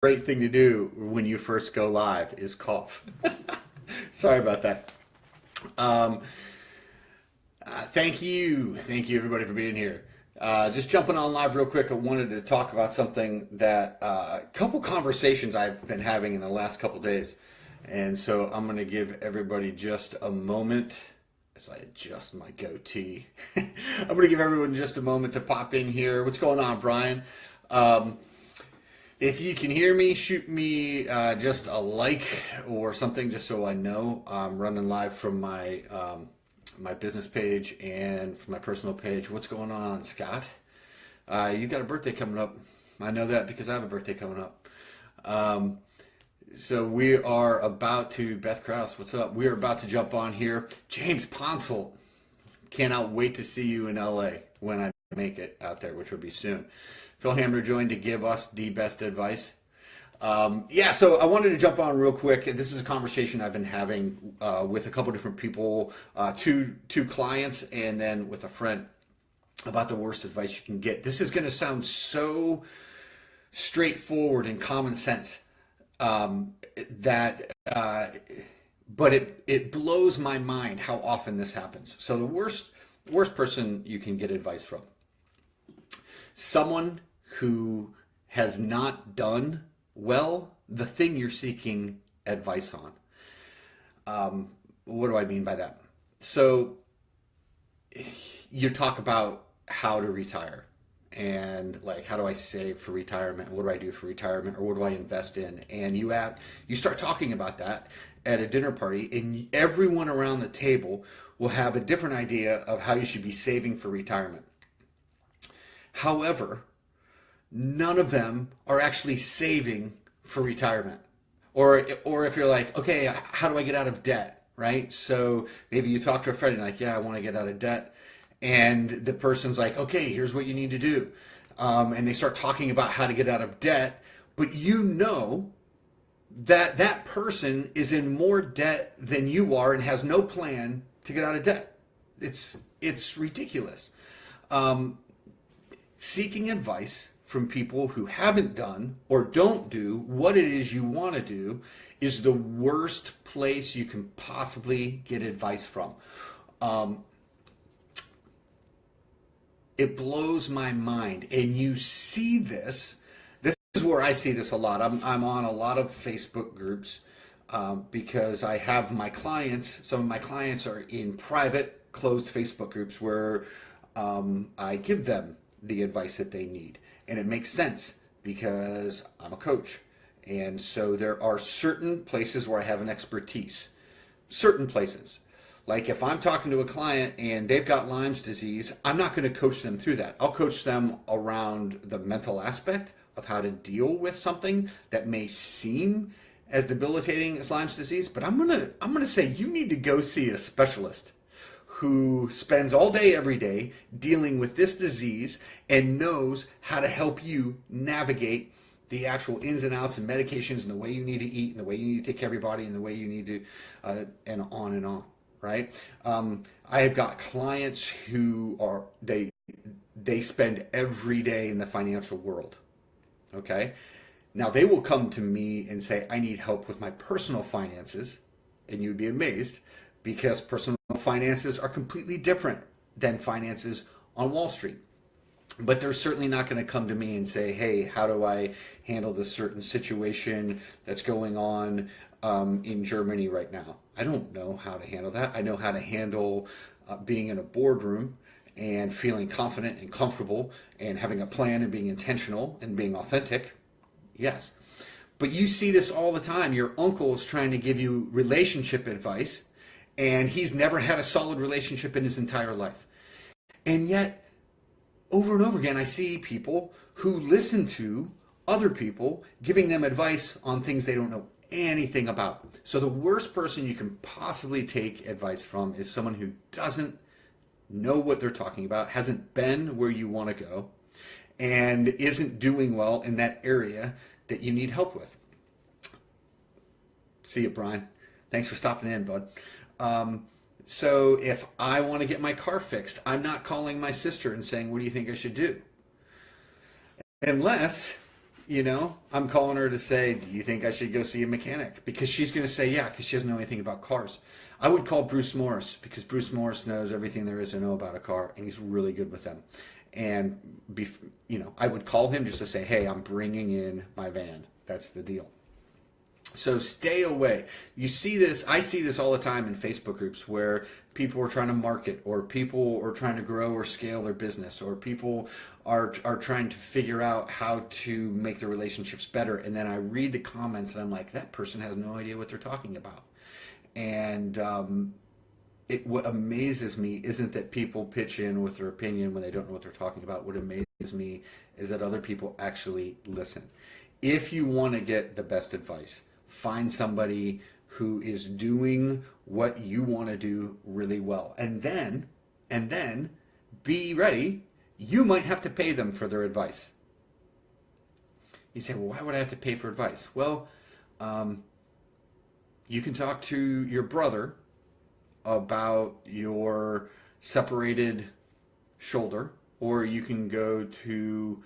great thing to do when you first go live is cough. Sorry about that. Um, thank you everybody for being here. Just jumping on live real quick. I wanted to talk about something that a couple conversations I've been having in the last couple days, and so I'm going to give everybody just a moment as I adjust my goatee. I'm going to give everyone just a moment to pop in here. What's going on, Brian? Um, If you can hear me, shoot me just a like or something, just so I know. I'm running live from my business page and from my personal page. What's going on, Scott? You got a birthday coming up. I know that because I have a birthday coming up. Um, so we are about to, Beth Kraus, what's up? We are about to jump on here. James Ponsholt, cannot wait to see you in LA when I make it out there, which will be soon. Phil Hamner joined to give us the best advice. Yeah, so I wanted to jump on real quick. This is a conversation I've been having with a couple different people, two clients, and then with a friend about the worst advice you can get. This is going to sound so straightforward and common sense that, but it blows my mind how often this happens. So the worst person you can get advice from, someone who has not done well the thing you're seeking advice on. What do I mean by that? So you talk about how to retire and like, how do I save for retirement? What do I do for retirement, or what do I invest in? And you start talking about that at a dinner party, and everyone around the table will have a different idea of how you should be saving for retirement. However, none of them are actually saving for retirement. Or if you're like, okay, how do I get out of debt, right? So maybe you talk to a friend and you're like, yeah, I want to get out of debt. And the person's like, okay, here's what you need to do. And they start talking about how to get out of debt, but you know that that person is in more debt than you are and has no plan to get out of debt. It's ridiculous. Seeking advice from people who haven't done or don't do what it is you want to do is the worst place you can possibly get advice from. It blows my mind. And you see this. This is where I see this a lot. I'm on a lot of Facebook groups because I have my clients. Some of my clients are in private, closed Facebook groups where I give them the advice that they need. And it makes sense because I'm a coach. And so there are certain places where I have an expertise. Certain places. Like if I'm talking to a client and they've got Lyme's disease, I'm not going to coach them through that. I'll coach them around the mental aspect of how to deal with something that may seem as debilitating as Lyme's disease, but I'm gonna say you need to go see a specialist who spends all day every day dealing with this disease and knows how to help you navigate the actual ins and outs and medications and the way you need to eat and the way you need to take care of your body and the way you need to and on, right? I have got clients who are they spend every day in the financial world. Okay, now they will come to me and say, I need help with my personal finances, and you'd be amazed because personal finances are completely different than finances on Wall Street. But they're certainly not going to come to me and say, hey, how do I handle this certain situation that's going on in Germany right now? I don't know how to handle that. I know how to handle being in a boardroom and feeling confident and comfortable and having a plan and being intentional and being authentic. Yes. But you see this all the time. Your uncle is trying to give you relationship advice, and he's never had a solid relationship in his entire life. And yet, over and over again, I see people who listen to other people giving them advice on things they don't know anything about. So the worst person you can possibly take advice from is someone who doesn't know what they're talking about, hasn't been where you want to go, and isn't doing well in that area that you need help with. See you, Brian. Thanks for stopping in, bud. So if I want to get my car fixed, I'm not calling my sister and saying, what do you think I should do? Unless You know, I'm calling her to say, do you think I should go see a mechanic? Because she's going to say, yeah, because she doesn't know anything about cars. I would call Bruce Morris because Bruce Morris knows everything there is to know about a car, and he's really good with them. And, I would call him just to say, hey, I'm bringing in my van. That's the deal. So stay away. You see this, I see this all the time in Facebook groups where people are trying to market, or people are trying to grow or scale their business, or people are trying to figure out how to make their relationships better. And then I read the comments and I'm like, that person has no idea what they're talking about. And what amazes me isn't that people pitch in with their opinion when they don't know what they're talking about. What amazes me is that other people actually listen. If you want to get the best advice, find somebody who is doing what you want to do really well. And then be ready. You might have to pay them for their advice. You say, well, why would I have to pay for advice? Well, you can talk to your brother about your separated shoulder, or you can go to,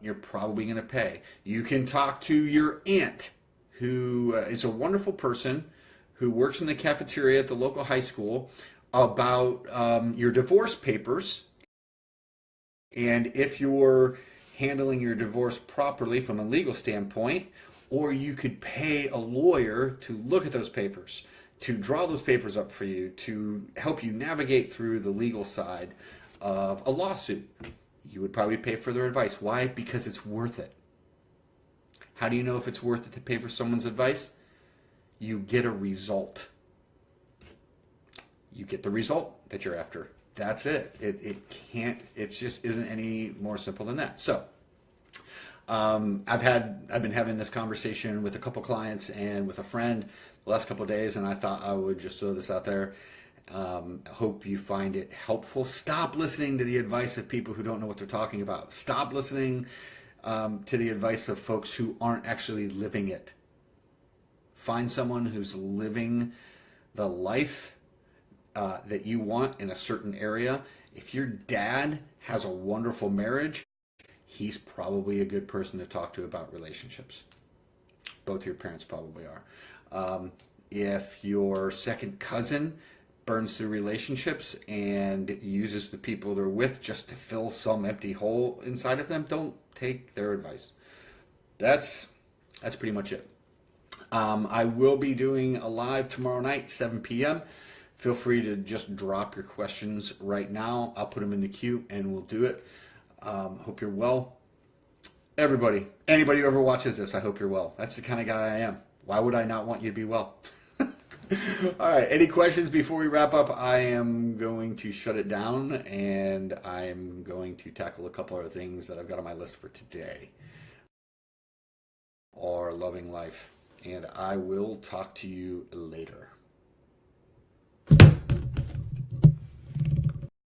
you're probably going to pay. You can talk to your aunt, who is a wonderful person who works in the cafeteria at the local high school, about your divorce papers. And if you're handling your divorce properly from a legal standpoint, or you could pay a lawyer to look at those papers, to draw those papers up for you, to help you navigate through the legal side of a lawsuit. You would probably pay for their advice. Why? Because it's worth it. How do you know if it's worth it to pay for someone's advice? You get a result. You get the result that you're after. That's it. It just isn't any more simple than that. So, I've been having this conversation with a couple clients and with a friend the last couple of days, and I thought I would just throw this out there. Hope you find it helpful. Stop listening to the advice of people who don't know what they're talking about. Stop listening to the advice of folks who aren't actually living it. Find someone who's living the life that you want in a certain area. If your dad has a wonderful marriage, he's probably a good person to talk to about relationships. Both your parents probably are. If your second cousin burns through relationships and uses the people they're with just to fill some empty hole inside of them, don't take their advice. That's pretty much it. I will be doing a live tomorrow night, 7 p.m. Feel free to just drop your questions right now. I'll put them in the queue and we'll do it. Hope you're well. Everybody, anybody who ever watches this, I hope you're well. That's the kind of guy I am. Why would I not want you to be well? All right, any questions before we wrap up? I am going to shut it down, and I'm going to tackle a couple other things that I've got on my list for today. Or loving life. And I will talk to you later.